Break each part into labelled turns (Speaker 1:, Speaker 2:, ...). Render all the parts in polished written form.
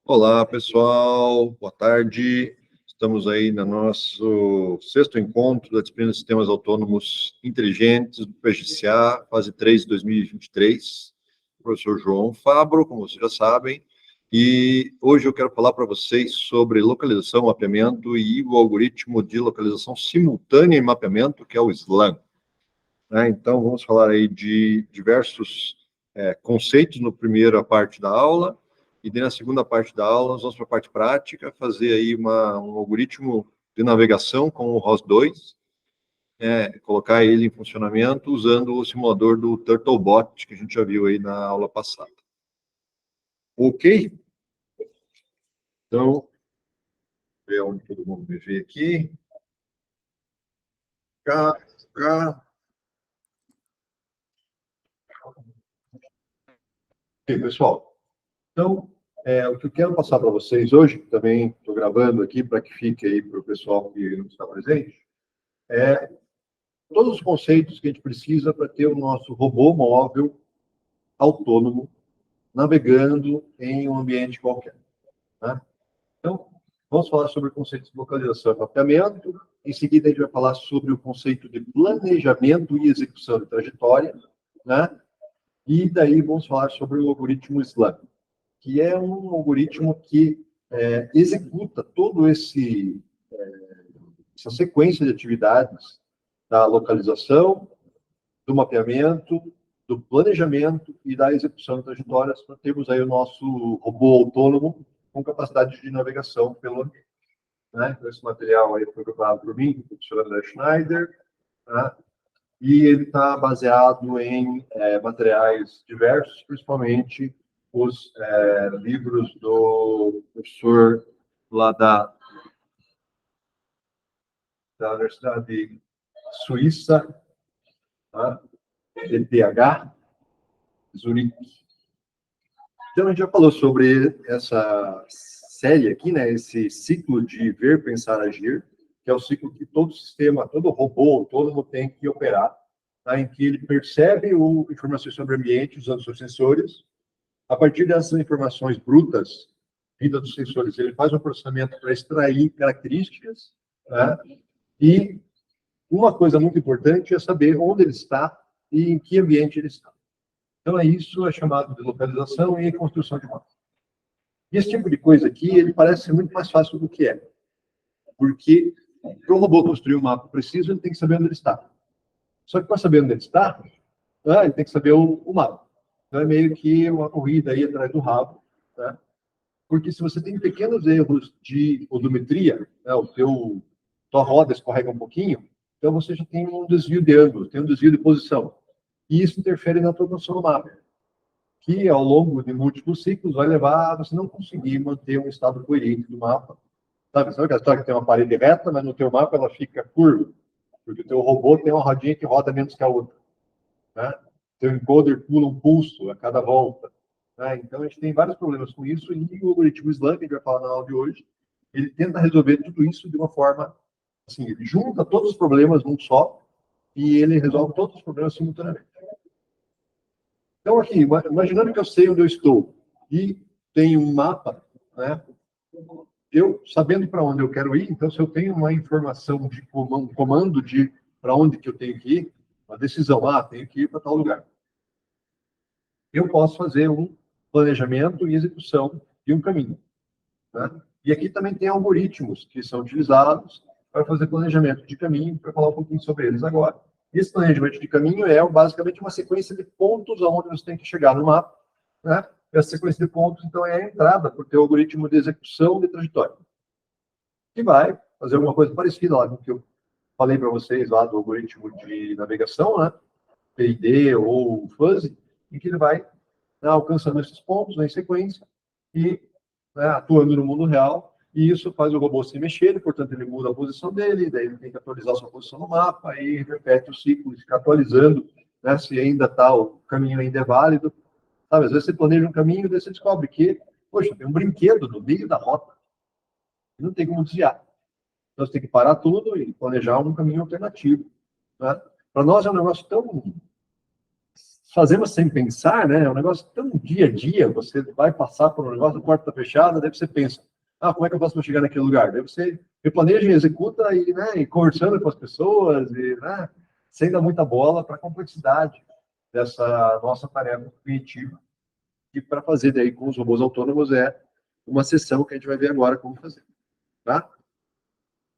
Speaker 1: Olá, pessoal. Boa tarde. Estamos aí no nosso sexto encontro da disciplina de Sistemas Autônomos Inteligentes do PGCA, fase 3 de 2023. Professor João Fabro, como vocês já sabem. E hoje eu quero falar para vocês sobre localização, mapeamento e o algoritmo de localização simultânea e mapeamento, que é o SLAM. Então, vamos falar aí de diversos conceitos na primeira parte da aula. E na segunda parte da aula, nós vamos para a parte prática, fazer aí um algoritmo de navegação com o ROS2, colocar ele em funcionamento usando o simulador do Turtlebot, que a gente já viu aí na aula passada. Ok? Então, ver onde todo mundo me vê aqui. Cá. Ok, pessoal. Então, o que eu quero passar para vocês hoje, também estou gravando aqui para que fique aí para o pessoal que não está presente, todos os conceitos que a gente precisa para ter o nosso robô móvel autônomo navegando em um ambiente qualquer. Né? Então, vamos falar sobre o conceito de localização e mapeamento. Em seguida, a gente vai falar sobre o conceito de planejamento e execução de trajetória. Né? E daí vamos falar sobre o algoritmo SLAM, que é um algoritmo que executa todo essa sequência de atividades da localização, do mapeamento, do planejamento e da execução de trajetórias para termos aí o nosso robô autônomo com capacidade de navegação pelo ambiente. Né? Então, esse material aí foi preparado por mim, pelo professor André Schneider, né? E ele está baseado em materiais diversos, principalmente os livros do professor lá da Universidade Suíça, tá? ETH, Zurique. Então, a gente já falou sobre essa série aqui, né? Esse ciclo de ver, pensar, agir, que é o ciclo que todo sistema, todo robô autônomo tem que operar, tá? Em que ele percebe informações sobre o ambiente usando seus sensores. A partir dessas informações brutas, vindas dos sensores, ele faz um processamento para extrair características, né? E uma coisa muito importante é saber onde ele está e em que ambiente ele está. Então, isso é chamado de localização e construção de mapa. E esse tipo de coisa aqui, ele parece ser muito mais fácil do que é. Porque para o robô construir um mapa preciso, ele tem que saber onde ele está. Só que para saber onde ele está, ele tem que saber o mapa. Então, é meio que uma corrida aí atrás do rabo. Né? Porque se você tem pequenos erros de odometria, né, tua roda escorrega um pouquinho, então você já tem um desvio de ângulo, tem um desvio de posição. E isso interfere na tua noção do mapa, que ao longo de múltiplos ciclos vai levar a você não conseguir manter um estado coerente do mapa. Sabe aquela história que tem uma parede reta, mas no teu mapa ela fica curva? Porque o teu robô tem uma rodinha que roda menos que a outra. Né? Teu encoder pula um pulso a cada volta. Né? Então, a gente tem vários problemas com isso, e o algoritmo SLAM, que a gente vai falar na aula de hoje, ele tenta resolver tudo isso de uma forma, assim, ele junta todos os problemas num só, e ele resolve todos os problemas simultaneamente. Então, aqui, imaginando que eu sei onde eu estou, e tenho um mapa, né? Eu, sabendo para onde eu quero ir, então, se eu tenho uma informação de comando de para onde que eu tenho que ir, uma decisão, tenho que ir para tal lugar. Eu posso fazer um planejamento e execução de um caminho. Né? E aqui também tem algoritmos que são utilizados para fazer planejamento de caminho, para falar um pouquinho sobre eles agora. Esse planejamento de caminho é basicamente uma sequência de pontos aonde você tem que chegar no mapa. Né? Essa sequência de pontos, então, é a entrada para o teu algoritmo de execução de trajetória, que vai fazer alguma coisa parecida lá com o que eu falei para vocês lá do algoritmo de navegação, né? PID ou fuzzy, em que ele vai alcançando esses pontos em sequência e atuando no mundo real, e isso faz o robô se mexer, e, portanto, ele muda a posição dele, daí ele tem que atualizar sua posição no mapa, e repete o ciclo, fica atualizando, né, se ainda está, o caminho ainda é válido. Sabe, às vezes você planeja um caminho, daí você descobre que, poxa, tem um brinquedo no meio da rota, e não tem como desviar. Então você tem que parar tudo e planejar um caminho alternativo. Né? Para nós é um negócio tão fazemos sem pensar, né? É um negócio tão dia a dia, você vai passar por um negócio, a porta está fechada, daí você pensa, como é que eu faço para chegar naquele lugar? Daí você replaneja e executa e, né, e conversando com as pessoas, e, né, sem dar muita bola para a complexidade dessa nossa tarefa cognitiva, que para fazer daí com os robôs autônomos é uma sessão que a gente vai ver agora como fazer, tá?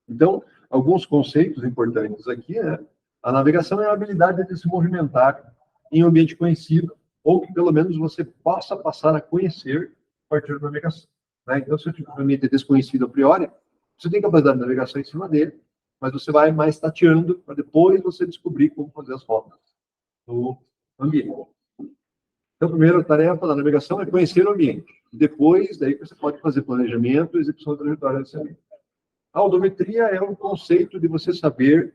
Speaker 1: Então, alguns conceitos importantes aqui, né? A navegação é a habilidade de se movimentar em um ambiente conhecido, ou que pelo menos você possa passar a conhecer a partir da navegação, né? Então, se o ambiente é desconhecido a priori, você tem capacidade de navegação em cima dele, mas você vai mais tateando para depois você descobrir como fazer as rotas no ambiente. Então, a primeira tarefa da navegação é conhecer o ambiente. Depois, daí você pode fazer planejamento e execução da trajetória desse ambiente. A odometria é um conceito de você saber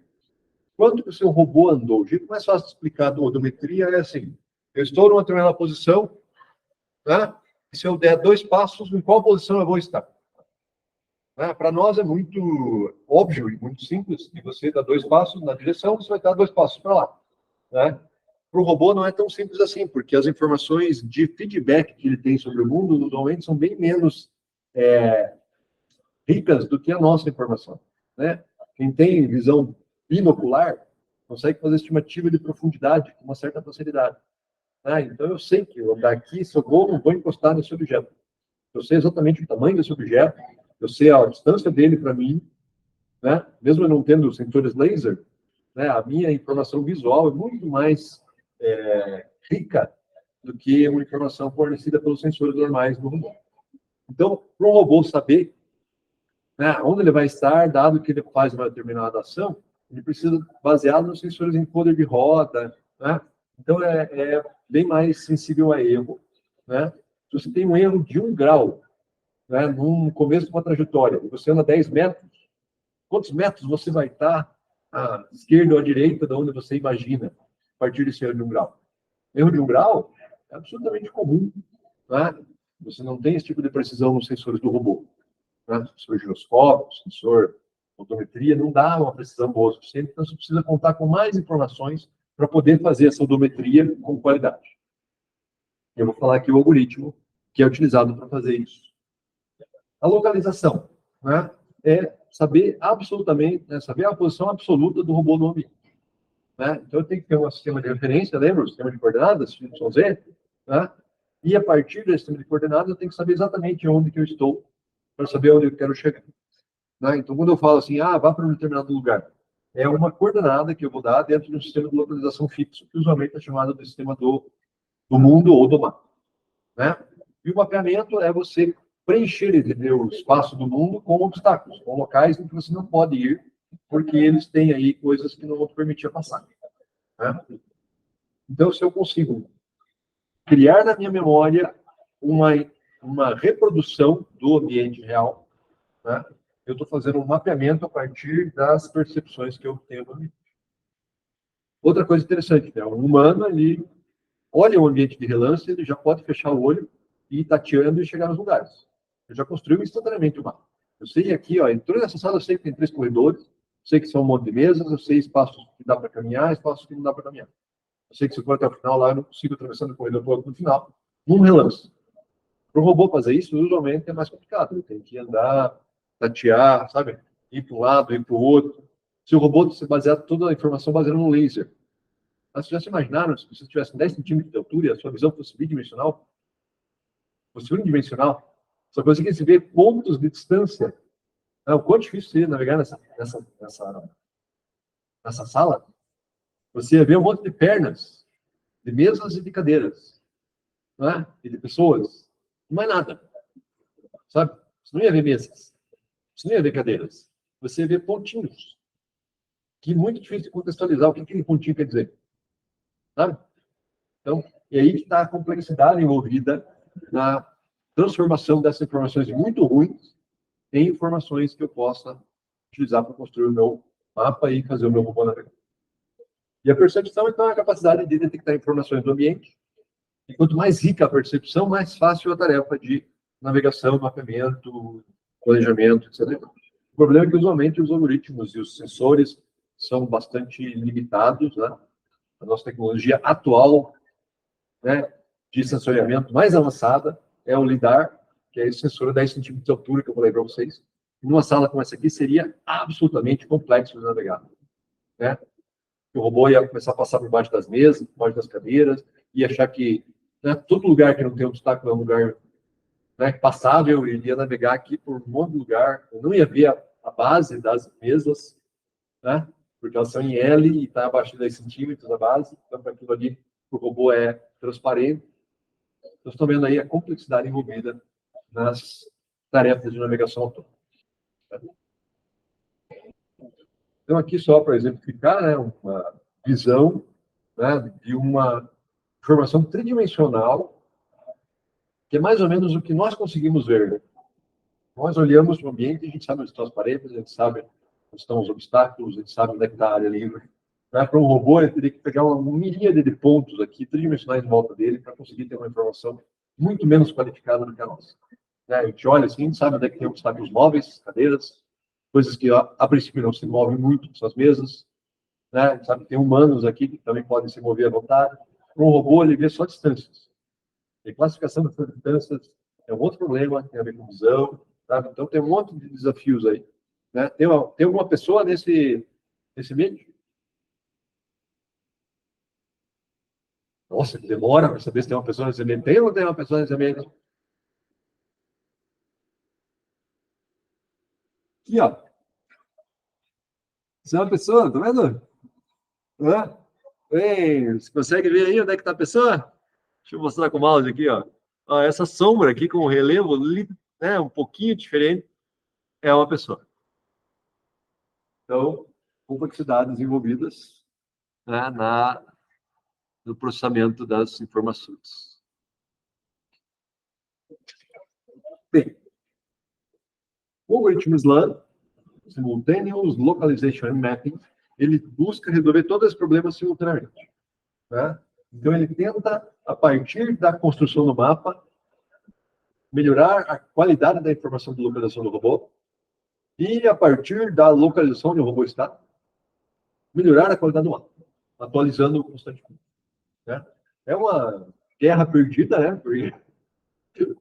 Speaker 1: quanto que o seu robô andou. O jeito mais fácil de explicar a odometria é assim: eu estou numa determinada posição, né? E se eu der 2 passos, em qual posição eu vou estar? Né? Para nós é muito óbvio e muito simples, que você dá 2 passos na direção, você vai dar 2 passos para lá. Né? Para o robô não é tão simples assim, porque as informações de feedback que ele tem sobre o mundo, normalmente, são bem menos ricas do que a nossa informação. Né? Quem tem visão binocular consegue fazer estimativa de profundidade com uma certa facilidade. Então, eu sei que eu daqui, se eu vou, não vou encostar nesse objeto. Eu sei exatamente o tamanho desse objeto, eu sei a distância dele para mim, né? Mesmo eu não tendo sensores laser, né? A minha informação visual é muito mais rica do que uma informação fornecida pelos sensores normais do robô. Então, para um robô saber, né, onde ele vai estar, dado que ele faz uma determinada ação, ele precisa baseado nos sensores encoder de roda, né? Então, é bem mais sensível a erro, né? Se você tem um erro de 1 grau, né, no começo de uma trajetória, e você anda 10 metros, quantos metros você vai estar à esquerda ou à direita de onde você imagina, a partir desse erro de 1 grau? Erro de 1 grau é absolutamente comum, né? Você não tem esse tipo de precisão nos sensores do robô. Né? Sensor giroscópio, sensor odometria, não dá uma precisão boa o suficiente, então você precisa contar com mais informações para poder fazer essa odometria com qualidade. Eu vou falar aqui o algoritmo que é utilizado para fazer isso. A localização, né, é saber absolutamente, né, saber a posição absoluta do robô no ambiente. Né? Então, eu tenho que ter um sistema de referência, lembra? O sistema de coordenadas, YZ, né? E a partir desse sistema de coordenadas, eu tenho que saber exatamente onde que eu estou, para saber onde eu quero chegar. Né? Então, quando eu falo assim, vá para um determinado lugar, é uma coordenada que eu vou dar dentro de um sistema de localização fixo, que usualmente é chamado de sistema do mundo ou do mapa. Né? E o mapeamento é você preencher o espaço do mundo com obstáculos, com locais em que você não pode ir, porque eles têm aí coisas que não vão te permitir passar. Né? Então, se eu consigo criar na minha memória uma reprodução do ambiente real, né, eu estou fazendo um mapeamento a partir das percepções que eu tenho no ambiente. Outra coisa interessante, né? O humano, ele olha o ambiente de relance, ele já pode fechar o olho e ir tateando e chegar nos lugares. Eu já construí instantaneamente o mapa. Eu sei aqui, entrou nessa sala, eu sei que tem 3 corredores, sei que são um monte de mesas, eu sei espaços que dá para caminhar, espaços que não dá para caminhar. Eu sei que se eu for até o final lá, eu não consigo atravessar o corredor todo no final, num relance. Para o robô fazer isso, usualmente é mais complicado. Ele tem que andar, tatear, sabe? Ir para um lado, ir para o outro. Se o robô se basear toda a informação baseada no laser. Mas vocês já se imaginaram, se você tivesse 10 centímetros de altura e a sua visão fosse bidimensional? Fosse unidimensional? Só conseguisse ver pontos de distância. O quão difícil seria navegar nessa sala? Você ia ver um monte de pernas, de mesas e de cadeiras, né? E de pessoas. Não é nada. Sabe? Você não ia ver mesas. Você não ia ver cadeiras. Você ia ver pontinhos. Que é muito difícil de contextualizar o que aquele pontinho quer dizer. Sabe? Então, é aí que está a complexidade envolvida na transformação dessas informações muito ruins em informações que eu possa utilizar para construir o meu mapa e fazer o meu robô navegar. E a percepção, então, é a capacidade de detectar informações do ambiente. E quanto mais rica a percepção, mais fácil a tarefa de navegação, mapeamento, planejamento, etc. O problema é que, usualmente, os algoritmos e os sensores são bastante limitados, né? A nossa tecnologia atual né, de sensoriamento mais avançada é o LiDAR, que é esse sensor de 10 centímetros de altura que eu falei para vocês. E numa sala como essa aqui seria absolutamente complexo de navegar, né? O robô ia começar a passar por baixo das mesas, por baixo das cadeiras, ia achar que, né, todo lugar que não tem obstáculo é um lugar, né, passável, ele ia navegar aqui por um monte de lugar, eu não ia ver a base das mesas, né, porque elas são em L e está abaixo de 10 centímetros a base, então para aquilo ali, o robô é transparente. Nós estamos vendo aí a complexidade envolvida nas tarefas de navegação autônoma. Então, aqui só para exemplificar, né, uma visão, né, de uma informação tridimensional, que é mais ou menos o que nós conseguimos ver. Né? Nós olhamos o ambiente, a gente sabe onde estão as paredes, a gente sabe onde estão os obstáculos, a gente sabe onde está a área livre. Né? Para um robô, ele teria que pegar uma miríade de pontos aqui, tridimensionais em volta dele, para conseguir ter uma informação muito menos qualificada do que a nossa. Né? A gente olha assim, a gente sabe onde é que tem obstáculos móveis, cadeiras, coisas que a princípio não se movem muito, são as mesas. Né? A gente sabe que tem humanos aqui que também podem se mover à vontade. Para um robô, ele vê só distâncias. E classificação dessas distâncias é um outro problema, tem a ver com visão. Tá? Então, tem um monte de desafios aí. Né? Tem alguma pessoa nesse vídeo? Nossa, que demora para saber se tem uma pessoa nesse ambiente. Tem ou não tem uma pessoa nesse ambiente? Aqui, ó. Você é uma pessoa, tá vendo? Hã? Ei, você consegue ver aí onde é que está a pessoa? Deixa eu mostrar com o mouse aqui, ó. Ó, essa sombra aqui com o relevo, né, um pouquinho diferente, é uma pessoa. Então, complexidades envolvidas, né, no processamento das informações. Bem, o algoritmo SLAM, Simultaneous Localization and Mapping, ele busca resolver todos os problemas simultaneamente. Né? Então, ele tenta, a partir da construção do mapa, melhorar a qualidade da informação de localização do robô e, a partir da localização onde o robô está, melhorar a qualidade do mapa, atualizando constantemente. Né? É uma guerra perdida, né? Porque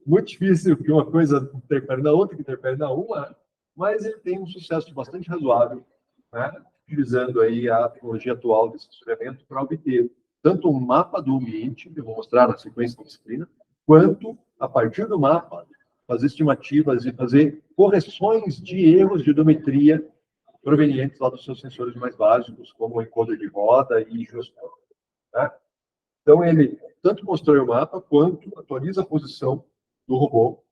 Speaker 1: muito difícil que uma coisa interfere na outra, que interfere na uma, mas ele tem um sucesso bastante razoável, né? Utilizando aí a tecnologia atual de sensoriamento para obter tanto um mapa do ambiente, que eu vou mostrar na sequência da disciplina, quanto, a partir do mapa, fazer estimativas e fazer correções de erros de odometria provenientes lá dos seus sensores mais básicos, como o encoder de roda e giroscópio. Né? Então, ele tanto constrói o mapa, quanto atualiza a posição do robô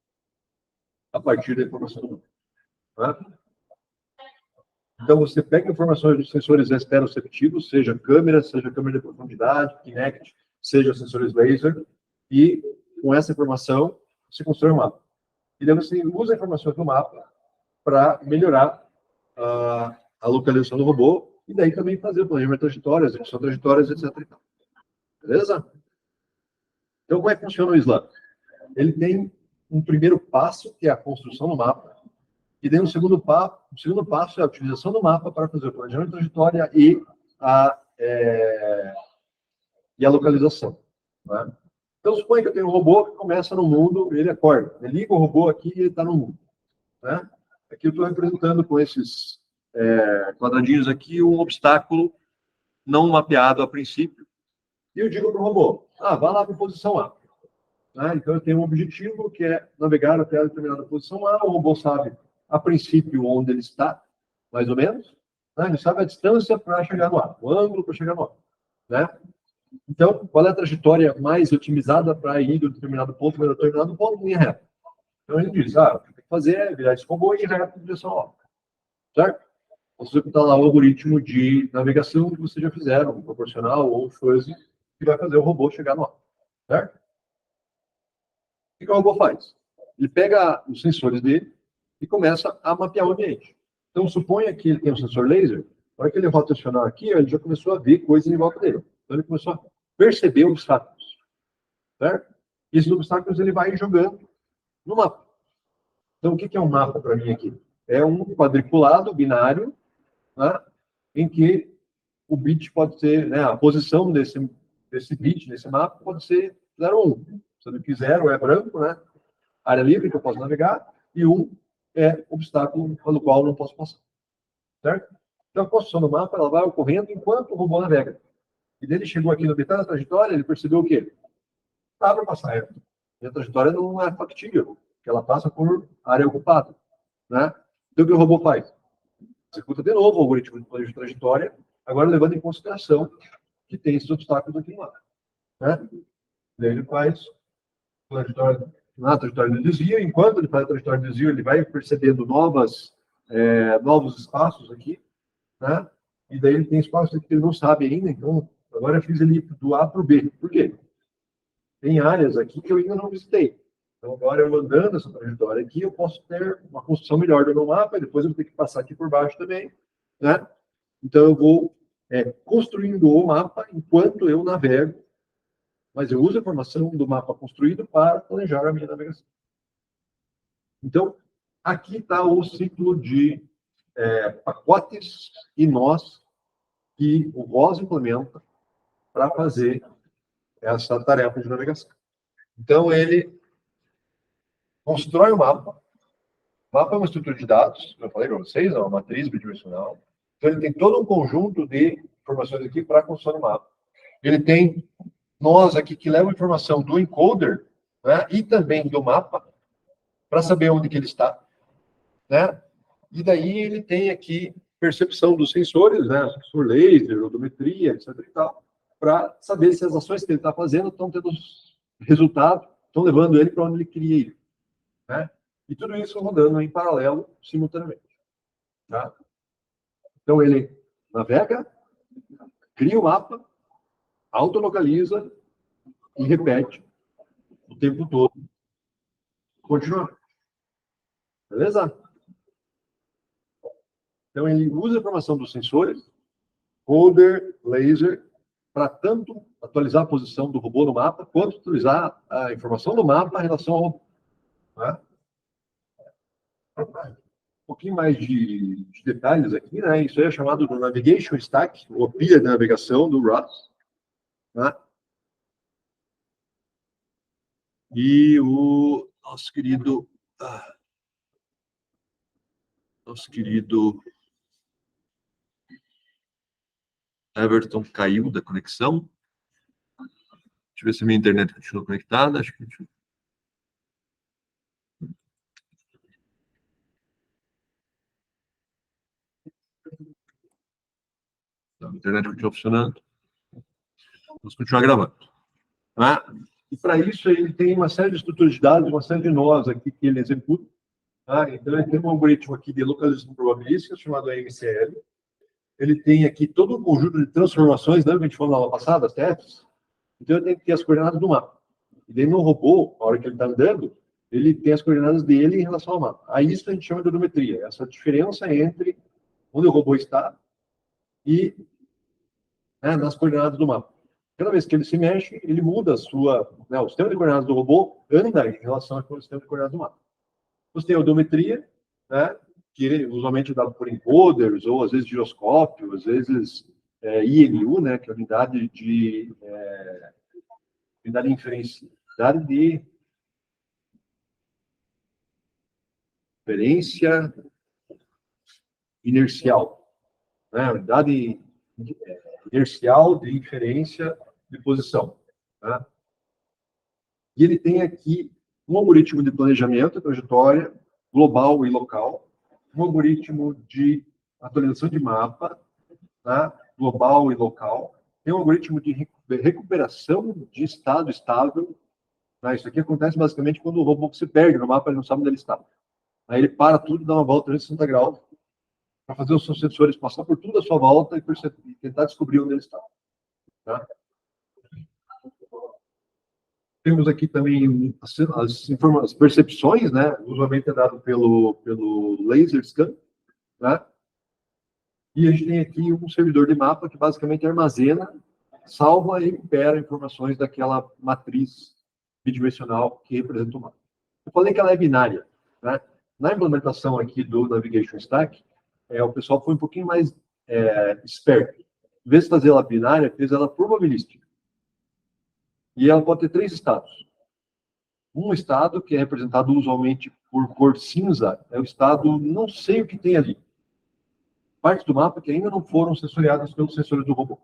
Speaker 1: a partir da informação do mapa. Né? Então, você pega informações dos sensores esteroceptivos, seja câmera de profundidade, Kinect, seja sensores laser, e com essa informação, você constrói um mapa. E daí você usa informações do mapa para melhorar a localização do robô, e daí também fazer o planejamento de trajetórias, execução de trajetórias, etc. Beleza? Então, como é que funciona o SLAM? Ele tem um primeiro passo, que é a construção do mapa, e daí o segundo passo é a utilização do mapa para fazer o planejamento de trajetória e a localização. Né? Então, suponha que eu tenho um robô que começa no mundo, ele acorda. Ele liga o robô aqui e ele está no mundo. Né? Aqui eu estou representando com esses quadradinhos aqui um obstáculo não mapeado a princípio. E eu digo para o robô, vá lá para a posição A. Né? Então, eu tenho um objetivo que é navegar até a determinada posição A. O robô sabe, a princípio, onde ele está, mais ou menos. Né? Ele sabe a distância para chegar no A, o ângulo para chegar no A. Né? Então, qual é a trajetória mais otimizada para ir de um determinado ponto para um determinado ponto? Linha reta. Então, ele diz, o que tem que fazer é virar esse robô e ir reto em direção ao A. Certo? Você executar lá o algoritmo de navegação que vocês já fizeram, proporcional ou fuzzy, que vai fazer o robô chegar no A. Certo? O que o robô faz? Ele pega os sensores dele e começa a mapear o ambiente. Então, suponha que ele tem um sensor laser, na hora que ele rotacionar aqui, ele já começou a ver coisas em volta dele. Então, ele começou a perceber obstáculos. Certo? E esses obstáculos ele vai jogando no mapa. Então, o que é um mapa para mim aqui? É um quadriculado binário, né, em que o bit pode ser, né, a posição desse bit, nesse mapa, pode ser 01. Sendo que 0 é branco, né? Área livre que eu posso navegar, e 1 é obstáculo pelo qual eu não posso passar. Certo? Então, a construção do mapa ela vai ocorrendo enquanto o robô navega. E daí ele chegou aqui no metade da trajetória, ele percebeu o quê? Dá para passar. E a trajetória não é factível, porque ela passa por área ocupada. Né? Então, o que o robô faz? Executa de novo o algoritmo de trajetória, agora levando em consideração que tem esses obstáculos aqui no mapa. Né? Daí ele faz na trajetória de desvio, enquanto ele faz a trajetória de desvio, ele vai percebendo novos espaços aqui, né? E daí ele tem espaços que ele não sabe ainda, então agora eu fiz ele do A para o B. Por quê? Tem áreas aqui que eu ainda não visitei. Então agora eu andando essa trajetória aqui, eu posso ter uma construção melhor do meu mapa, e depois eu vou ter que passar aqui por baixo também, né? Então eu vou construindo o mapa enquanto eu navego, mas eu uso a informação do mapa construído para planejar a minha navegação. Então, aqui está o ciclo de pacotes e nós que o ROS implementa para fazer essa tarefa de navegação. Então, ele constrói o mapa. O mapa é uma estrutura de dados, eu falei para vocês, é uma matriz bidimensional. Então, ele tem todo um conjunto de informações aqui para construir o mapa. Ele tem nós aqui que levam informação do encoder, né, e também do mapa, para saber onde que ele está. Né? E daí ele tem aqui percepção dos sensores, né, sensor laser, odometria, etc. e tal, para saber se as ações que ele está fazendo estão tendo resultado, estão levando ele para onde ele queria ir. Né? E tudo isso rodando em paralelo, simultaneamente. Tá? Então ele navega, cria o mapa, autolocaliza e repete o tempo todo. Continua. Beleza? Então, ele usa a informação dos sensores, holder, laser, para tanto atualizar a posição do robô no mapa, quanto utilizar a informação do mapa em relação ao robô. Né? Um pouquinho mais de detalhes aqui, né? Isso aí é chamado do Navigation Stack, ou pilha de navegação do ROS. Né? E o nosso querido Everton caiu da conexão. Deixa eu ver se a minha internet continua conectada. Acho que a internet continua funcionando. Vamos continuar gravando. Tá? E para isso ele tem uma série de estruturas de dados, uma série de nós aqui que ele executa. Tá? Então ele tem um algoritmo aqui de localização probabilística chamado AMCL. Ele tem aqui todo um conjunto de transformações, né, que a gente falou na aula passada, as TEPs. Então ele tem que ter as coordenadas do mapa. E daí no robô, na hora que ele está andando, ele tem as coordenadas dele em relação ao mapa. Aí isso a gente chama de odometria, essa diferença entre onde o robô está e nas coordenadas do mapa. Cada vez que ele se mexe, ele muda o sistema de coordenadas do robô anda em relação ao sistema de coordenadas do mapa. Você tem a odometria, né, que usualmente é dado por encoders, ou às vezes giroscópio, às vezes IMU, né, que é unidade de inferência, unidade de inferência inercial, né, unidade inercial de inferência de posição. Tá? E ele tem aqui um algoritmo de planejamento, trajetória, global e local, um algoritmo de atualização de mapa, tá? Global e local, tem um algoritmo de recuperação de estado estável. Tá? Isso aqui acontece basicamente quando o robô se perde no mapa, ele não sabe onde ele está. Aí ele para tudo, dá uma volta 360 graus, para fazer os seus sensores passar por tudo a sua volta e tentar descobrir onde ele está. Tá? Temos aqui também as percepções, né? Usualmente é dado pelo laser scan, né? E a gente tem aqui um servidor de mapa que basicamente armazena, salva e recupera informações daquela matriz bidimensional que representa o mapa. Eu falei que ela é binária, né? Na implementação aqui do Navigation Stack, o pessoal foi um pouquinho mais esperto. Em vez de fazer ela binária, fez ela probabilística. E ela pode ter 3 estados. Um estado, que é representado usualmente por cor cinza, é o estado, não sei o que tem ali. Partes do mapa que ainda não foram sensoriadas pelos sensores do robô.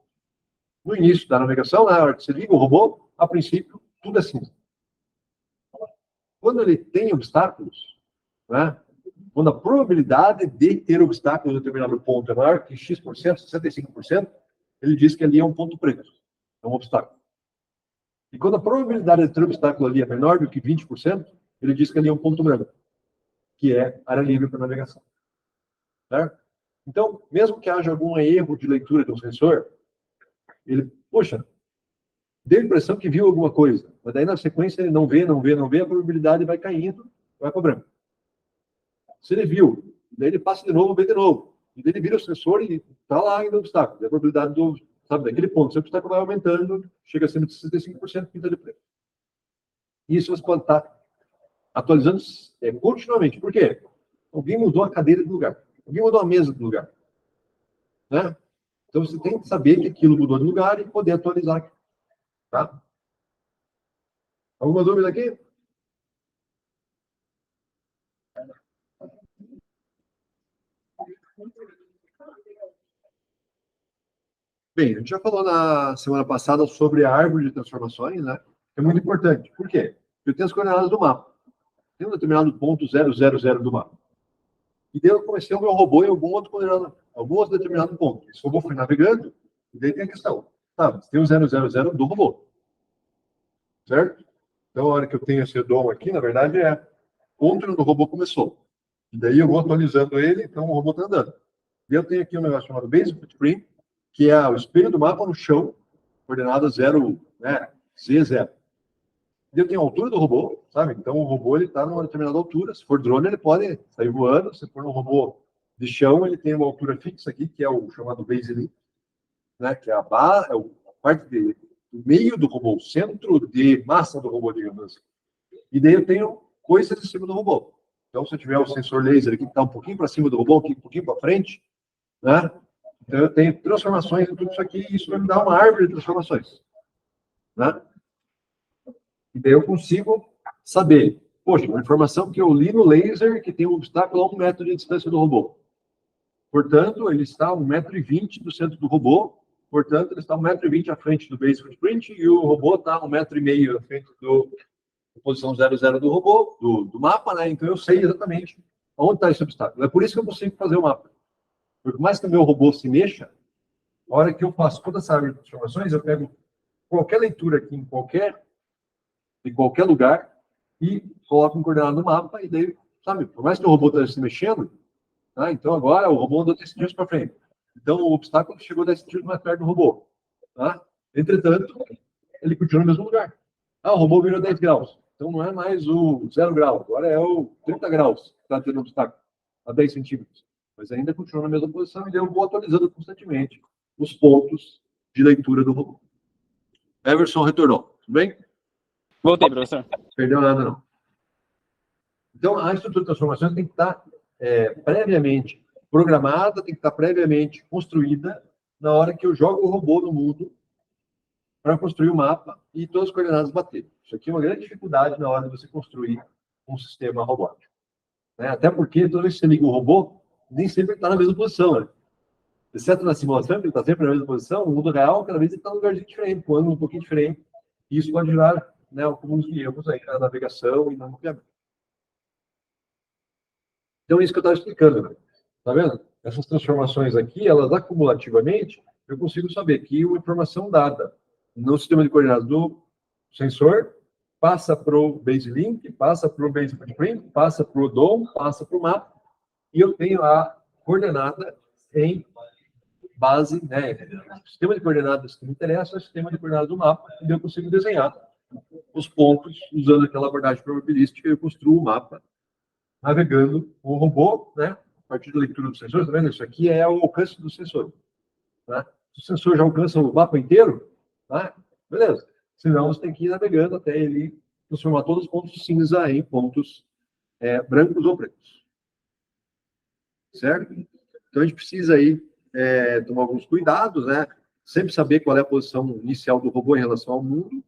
Speaker 1: No início da navegação, na hora que você liga o robô, a princípio, tudo é cinza. Quando ele tem obstáculos, né, quando a probabilidade de ter obstáculos em determinado ponto é maior que X%, 65%, ele diz que ali é um ponto preto, é um obstáculo. E quando a probabilidade de ter obstáculo ali é menor do que 20%, ele diz que ali é um ponto branco, que é área livre para navegação. Certo? Então, mesmo que haja algum erro de leitura de um sensor, ele, poxa, deu a impressão que viu alguma coisa, mas daí na sequência ele não vê, a probabilidade vai caindo, vai para branco. Se ele viu, daí ele passa de novo, vê de novo. E daí ele vira o sensor e está lá ainda o obstáculo. E a probabilidade do, sabe, daquele ponto, se o obstáculo vai aumentando, chega a ser de 65%, pinta de preto. Isso você pode estar atualizando continuamente. Por quê? Alguém mudou a cadeira de lugar. Alguém mudou a mesa de lugar. Né? Então você tem que saber que aquilo mudou de lugar e poder atualizar. Tá? Alguma dúvida aqui? Bem, a gente já falou na semana passada sobre a árvore de transformações, né? É muito importante. Por quê? Porque eu tenho as coordenadas do mapa. Tem um determinado ponto 000 do mapa. E daí eu comecei o meu robô em algum outro determinado ponto. Esse robô foi navegando, e daí tem a questão. Tá, tem o 000 do robô. Certo? Então, a hora que eu tenho esse DOM aqui, na verdade, é onde o robô começou. E daí eu vou atualizando ele, então o robô está andando. E eu tenho aqui um negócio chamado Base Footprint, que é o espelho do mapa no chão, coordenada 0, né, Z0. E eu tenho a altura do robô, sabe? Então o robô ele está numa determinada altura. Se for drone, ele pode sair voando. Se for um robô de chão, ele tem uma altura fixa aqui, que é o chamado base link, né? Que é a barra, a parte do meio do robô, o centro de massa do robô, digamos assim. E daí eu tenho coisas em cima do robô. Então, se eu tiver o sensor laser aqui que está um pouquinho para cima do robô, aqui um pouquinho para frente, né? Então eu tenho transformações em tudo isso aqui, e isso vai me dar uma árvore de transformações, né? E daí eu consigo saber, poxa, uma informação que eu li no laser que tem um obstáculo a 1 metro de distância do robô. Portanto, ele está a 1,20 m do centro do robô, portanto, ele está a 1,20 m à frente do base footprint e o robô está a 1,5 m à frente da posição 00 do robô, do mapa, né? Então eu sei exatamente onde está esse obstáculo. É por isso que eu consigo fazer o mapa. Porque mais que o meu robô se mexa, a hora que eu faço toda essa árvore de transformações, eu pego qualquer leitura aqui em qualquer lugar e coloco um coordenado no mapa e daí, sabe, por mais que o robô esteja se mexendo, tá? Então agora o robô andou 10 centímetros para frente. Então o obstáculo chegou 10 centímetros mais perto do robô. Tá? Entretanto, ele continua no mesmo lugar. Ah, o robô virou 10 graus. Então não é mais o 0 grau, agora é o 30 graus que está tendo obstáculo, a 10 centímetros. Mas ainda continua na mesma posição e eu vou atualizando constantemente os pontos de leitura do robô. Everson retornou, tudo bem?
Speaker 2: Voltei, professor.
Speaker 1: Perdeu nada, não. Então, a estrutura de transformações tem que estar previamente programada, tem que estar previamente construída na hora que eu jogo o robô no mundo para construir o mapa e todas as coordenadas baterem. Isso aqui é uma grande dificuldade na hora de você construir um sistema robótico. Né? Até porque, toda vez que você liga o robô, nem sempre está na mesma posição. Né? Exceto na simulação, que ele está sempre na mesma posição, no mundo real, cada vez ele está num lugarzinho diferente, com um ângulo um pouquinho diferente. E isso pode gerar, né, alguns erros aí na navegação e no mapeamento. Então, isso que eu estava explicando. Né? Tá vendo? Essas transformações aqui, elas acumulativamente, eu consigo saber que uma informação dada no sistema de coordenadas do sensor passa para o base link, passa para o base footprint, passa para o DOM, passa para o mapa, e eu tenho a coordenada em base, né, o sistema de coordenadas que me interessa é o sistema de coordenadas do mapa, e eu consigo desenhar os pontos usando aquela abordagem probabilística, eu construo o mapa navegando o robô, né, a partir da leitura dos sensores, tá vendo? Isso aqui é o alcance do sensor. Tá? Se o sensor já alcança o mapa inteiro, tá? Beleza. Senão você tem que ir navegando até ele transformar todos os pontos cinza em pontos brancos ou pretos. Certo? Então a gente precisa aí tomar alguns cuidados, né? Sempre saber qual é a posição inicial do robô em relação ao mundo,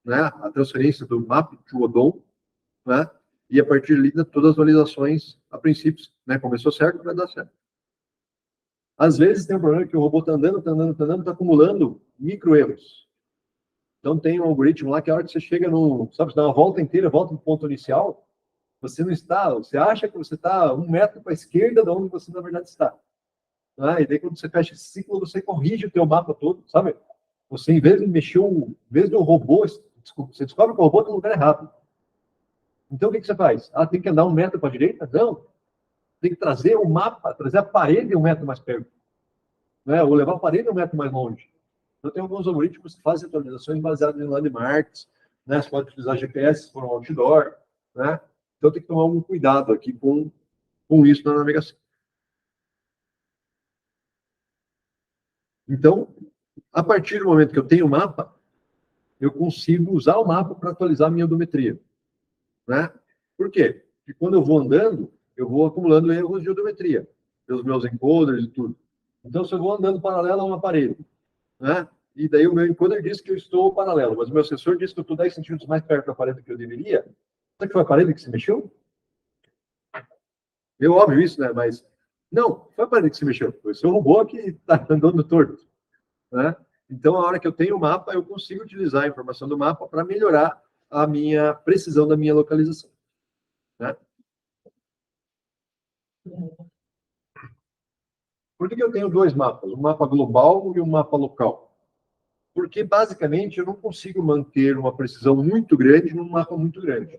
Speaker 1: né, a transferência do mapa to Odon, né, e a partir dali todas as atualizações a princípios, né, começou certo, vai dar certo. Às vezes tem um problema que o robô está andando, está acumulando micro-erros. Então tem um algoritmo lá que a hora que você chega no, sabe, você dá uma volta inteira, volta no ponto inicial, você não está, você acha que você está 1 metro para a esquerda de onde você na verdade está. E daí quando você fecha esse ciclo, você corrige o teu mapa todo, sabe? Você, em vez de mexer, em vez do robô, você descobre que o robô está no lugar errado. Então o que você faz? Tem que andar 1 metro para a direita? Não. Tem que trazer o mapa, trazer a parede 1 metro mais perto. Né? Ou levar a parede 1 metro mais longe. Então, tem alguns algoritmos que fazem atualizações baseadas em landmarks, né? Você pode utilizar GPS por um outdoor, né? Então, tem que tomar algum cuidado aqui com isso na navegação. Então, a partir do momento que eu tenho o mapa, eu consigo usar o mapa para atualizar a minha odometria, né? Por quê? Porque quando eu vou andando, eu vou acumulando erros de odometria, pelos meus encoders e tudo. Então, se eu vou andando paralelo a uma parede, né? E daí o meu encoder diz que eu estou paralelo, mas o meu sensor diz que eu estou 10 centímetros mais perto da parede do que eu deveria. Será que foi a parede que se mexeu? É óbvio isso, né? Mas não, foi a parede que se mexeu. Foi o seu robô que está andando torto, né? Então, a hora que eu tenho o mapa, eu consigo utilizar a informação do mapa para melhorar a minha precisão da minha localização, né? Por que eu tenho 2 mapas? Um mapa global e um mapa local. Porque, basicamente, eu não consigo manter uma precisão muito grande num mapa muito grande.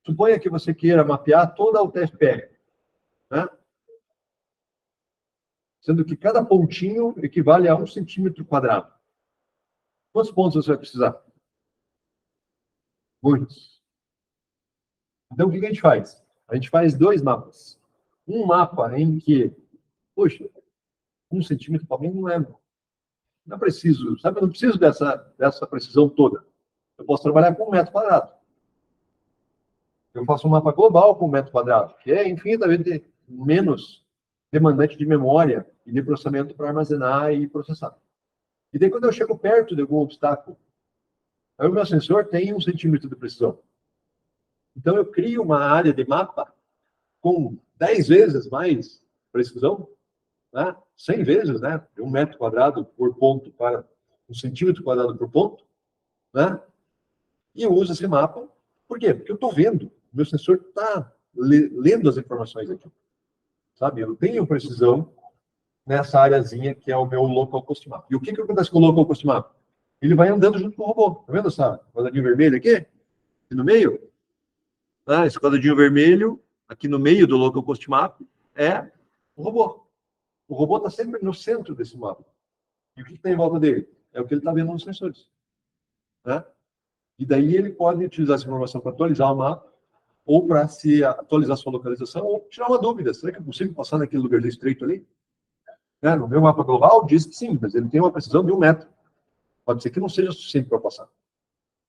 Speaker 1: Suponha que você queira mapear toda a UTFPR, né? Sendo que cada pontinho equivale a 1 centímetro quadrado. Quantos pontos você vai precisar? Muitos. Então, o que a gente faz? A gente faz 2 mapas. Um mapa em que, poxa, 1 centímetro para mim não é. Não é preciso, sabe? Eu não preciso dessa precisão toda. Eu posso trabalhar com 1 metro quadrado. Eu faço um mapa global com 1 metro quadrado, que é infinitamente menos demandante de memória e de processamento para armazenar e processar. E daí, quando eu chego perto de algum obstáculo, aí o meu sensor tem 1 centímetro de precisão. Então, eu crio uma área de mapa com 10 vezes mais precisão, né? 100 vezes, né? De 1 metro quadrado por ponto para 1 centímetro quadrado por ponto, né? E eu uso esse mapa. Por quê? Porque eu estou vendo. O meu sensor está lendo as informações aqui. Sabe? Eu tenho precisão nessa areazinha que é o meu local cost map. E o que acontece com o local cost map? Ele vai andando junto com o robô. Tá vendo essa quadradinho vermelho aqui? Aqui no meio? Esse quadradinho vermelho, aqui no meio do local cost map, é o robô. O robô está sempre no centro desse mapa. E o que tem em volta dele? É o que ele está vendo nos sensores. Né? E daí ele pode utilizar essa informação para atualizar o mapa, ou para se atualizar sua localização, ou tirar uma dúvida. Será que é possível passar naquele lugar estreito ali? No meu mapa global diz que sim, mas ele tem uma precisão de 1 metro. Pode ser que não seja suficiente para passar.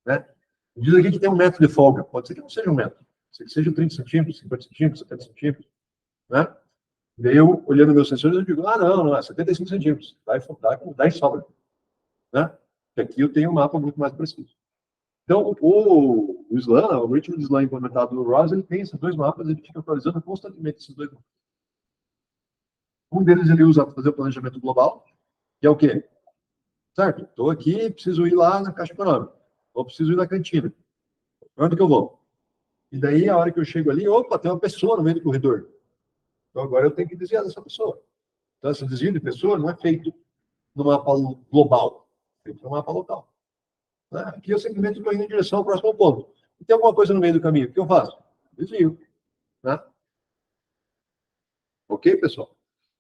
Speaker 1: Né? Diz aqui que tem 1 metro de folga. Pode ser que não seja 1 metro. Pode ser que seja 30 centímetros, 50 centímetros, 70 centímetros. Né? Daí eu, olhando meus sensores, eu digo, não, é 75 centímetros. Dá em sobra. Né? Porque aqui eu tenho um mapa muito mais preciso. Então, o SLAM, o algoritmo de SLAM implementado no ROS, ele tem esses 2 mapas, ele fica atualizando constantemente esses 2 mapas. Um deles ele usa para fazer o planejamento global, que é o quê? Certo, estou aqui, preciso ir lá na Caixa Econômica, ou preciso ir na cantina. Para onde que eu vou? E daí, a hora que eu chego ali, opa, tem uma pessoa no meio do corredor. Então, agora eu tenho que desviar dessa pessoa. Então, esse desvio de pessoa não é feito no mapa global, é feito no mapa local. Aqui eu simplesmente estou indo em direção ao próximo ponto. E tem alguma coisa no meio do caminho, o que eu faço? Desvio. Né? Ok, pessoal?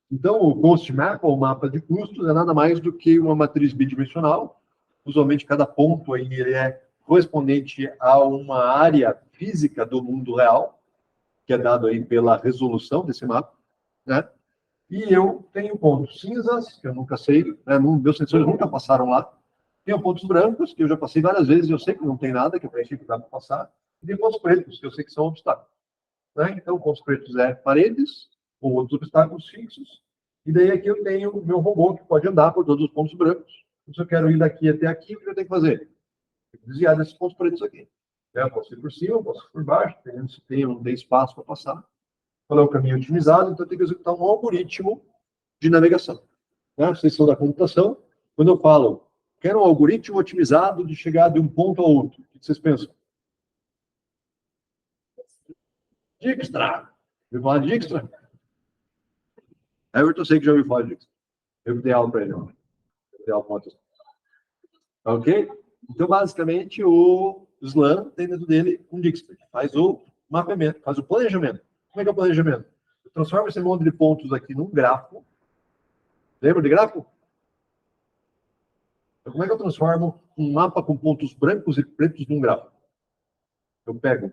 Speaker 1: Então, o Cost Map, ou mapa de custos, é nada mais do que uma matriz bidimensional. Usualmente, cada ponto aí ele é correspondente a uma área física do mundo real, que é dado aí pela resolução desse mapa. Né? E eu tenho pontos cinzas, que eu nunca sei, né? Meus sensores nunca passaram lá. Tenho pontos brancos, que eu já passei várias vezes, e eu sei que não tem nada, que a princípio dá para passar. E tem pontos pretos, que eu sei que são obstáculos. Né? Então, pontos pretos é paredes, ou outros obstáculos fixos. E daí aqui eu tenho o meu robô, que pode andar por todos os pontos brancos. Se eu quero ir daqui até aqui, o que eu tenho que fazer? Desviar desses pontos pretos aqui. Eu posso ir por cima, eu posso ir por baixo, dependendo se tem ou não tem espaço para passar. Qual é o caminho otimizado? Então, eu tenho que executar um algoritmo de navegação. Né? Vocês são da computação. Quando eu falo, quero um algoritmo otimizado de chegar de um ponto ao outro, o que vocês pensam? Dijkstra. Ouviu falar de Dijkstra? Everton, eu sei que já ouviu falar de Dijkstra. Eu dei aula para ele. Eu dei aula para outros. Ok? Então, basicamente, o SLAM tem dentro dele um Dijkstra. Faz o mapeamento, faz o planejamento. Como é que é o planejamento? Eu transformo esse monte de pontos aqui num gráfico. Lembra de gráfico? Então, como é que eu transformo um mapa com pontos brancos e pretos num gráfico? Eu pego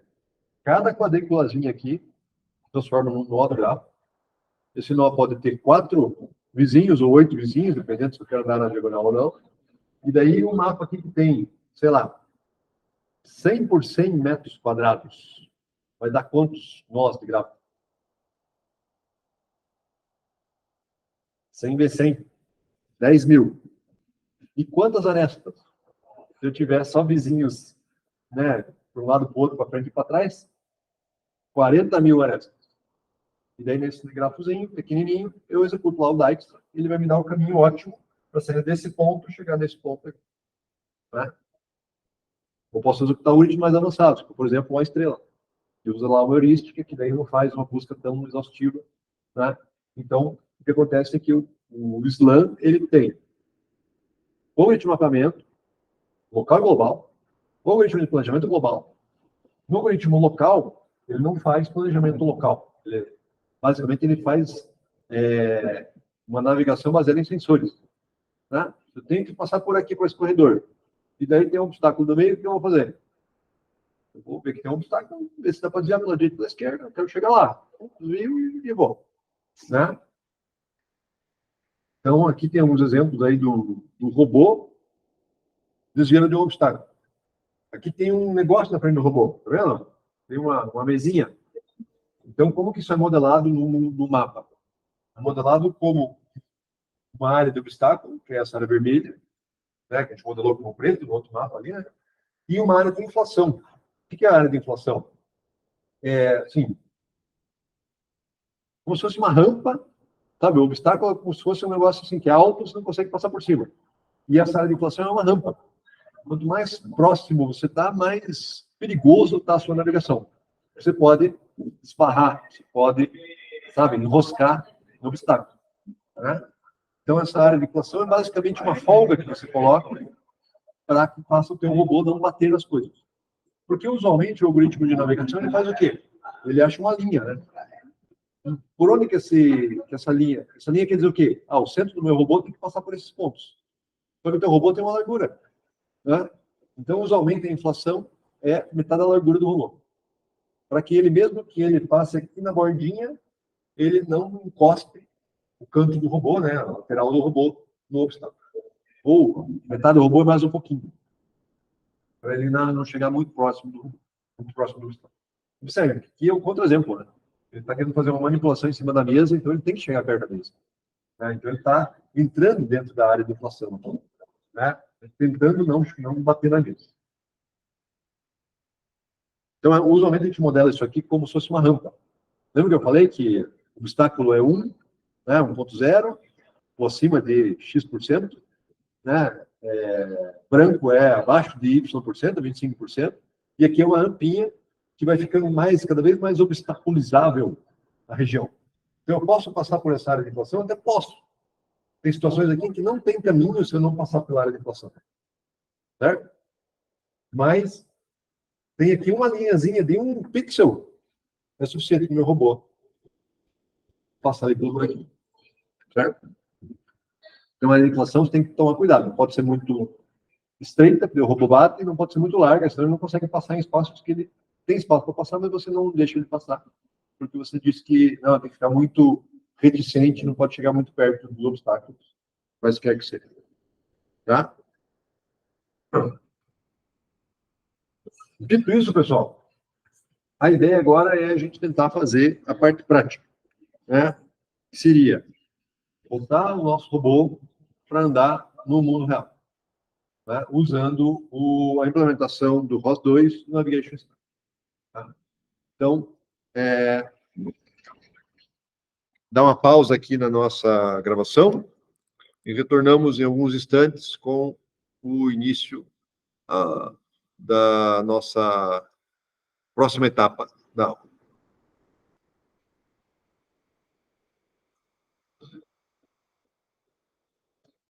Speaker 1: cada quadrículazinha aqui, transformo num nó do gráfico. Esse nó pode ter 4 vizinhos ou 8 vizinhos, dependendo se eu quero dar na diagonal ou não. E daí um mapa aqui que tem, sei lá, 100 por 100 metros quadrados. Vai dar quantos nós de gráfico? 100 vezes 100. 10 mil. E quantas arestas? Se eu tiver só vizinhos, né, para um lado, para o outro, para frente e para trás, 40 mil arestas. E daí, nesse gráficozinho, pequenininho, eu executo lá o Dijkstra, e ele vai me dar um caminho ótimo para sair desse ponto e chegar nesse ponto aqui. Né? Eu posso executar algoritmos mais avançados, como, por exemplo, uma estrela, que usa lá uma heurística, que daí não faz uma busca tão exaustiva. Né? Então, o que acontece é que o SLAM, ele tem o algoritmo de mapeamento, local e global, o algoritmo de planejamento global. No algoritmo local, ele não faz planejamento local. Basicamente, ele faz uma navegação baseada em sensores. Né? Eu tenho que passar por aqui, por esse corredor. E daí tem um obstáculo no meio, o que eu vou fazer? Eu vou ver que tem um obstáculo, ver se dá para desviar pela direita ou pela esquerda, eu quero chegar lá. Desvio e vou. Né? Então, aqui tem alguns exemplos aí do robô desviando de um obstáculo. Aqui tem um negócio na frente do robô, tá vendo? Tem uma mesinha. Então, como que isso é modelado no mapa? É modelado como uma área de obstáculo, que é essa área vermelha, né, que a gente modelou como preto no outro mapa ali, né? E uma área de inflação. O que é a área de inflação? É, assim, como se fosse uma rampa, sabe? O obstáculo é como se fosse um negócio assim, que é alto, você não consegue passar por cima. E essa área de inflação é uma rampa. Quanto mais próximo você está, mais perigoso está a sua navegação. Você pode esbarrar, você pode, sabe, enroscar no obstáculo. Né? Então, essa área de inflação é basicamente uma folga que você coloca para que faça o teu robô não bater nas coisas. Porque, usualmente, o algoritmo de navegação ele faz o quê? Ele acha uma linha, né? Por onde que essa linha? Essa linha quer dizer o quê? Ah, o centro do meu robô tem que passar por esses pontos. Só que o teu robô tem uma largura. Né? Então, usualmente, a inflação é metade da largura do robô. Para que ele, mesmo que ele passe aqui na bordinha, ele não encoste o canto do robô, né, a lateral do robô, no obstáculo. Ou metade do robô é mais um pouquinho. Para ele não chegar muito próximo do robô, muito próximo do obstáculo. Observe, aqui é um contra-exemplo, né? Ele está querendo fazer uma manipulação em cima da mesa, então ele tem que chegar perto da mesa. Né? Então ele está entrando dentro da área de inflação, né? Tentando não bater na mesa. Então, usualmente a gente modela isso aqui como se fosse uma rampa. Lembra que eu falei que o obstáculo é 1, né, 1.0, ou acima de X%, né? Branco é abaixo de Y%, 25%, e aqui é uma rampinha que vai ficando cada vez mais obstaculizável a região. Então, eu posso passar por essa área de inflação? Até posso. Tem situações aqui que não tem caminho se eu não passar pela área de inflação. Certo? Mas tem aqui uma linhazinha de 1 pixel. É suficiente para o meu robô passar ali pelo buraquinho. Certo? Então, a área de inflação você tem que tomar cuidado. Não pode ser muito estreita, porque o robô bate, e não pode ser muito larga, senão ele não consegue passar em espaços que ele tem espaço para passar, mas você não deixa ele passar. Porque você disse que não, tem que ficar muito reticente, não pode chegar muito perto dos obstáculos, mas quer que seja. Tá? Dito isso, pessoal, a ideia agora é a gente tentar fazer a parte prática, né? Que seria botar o nosso robô para andar no mundo real. né, usando a implementação do ROS2 no Navigation Stack. Tá? Então, dá uma pausa aqui na nossa gravação e retornamos em alguns instantes com o início da nossa próxima etapa da aula.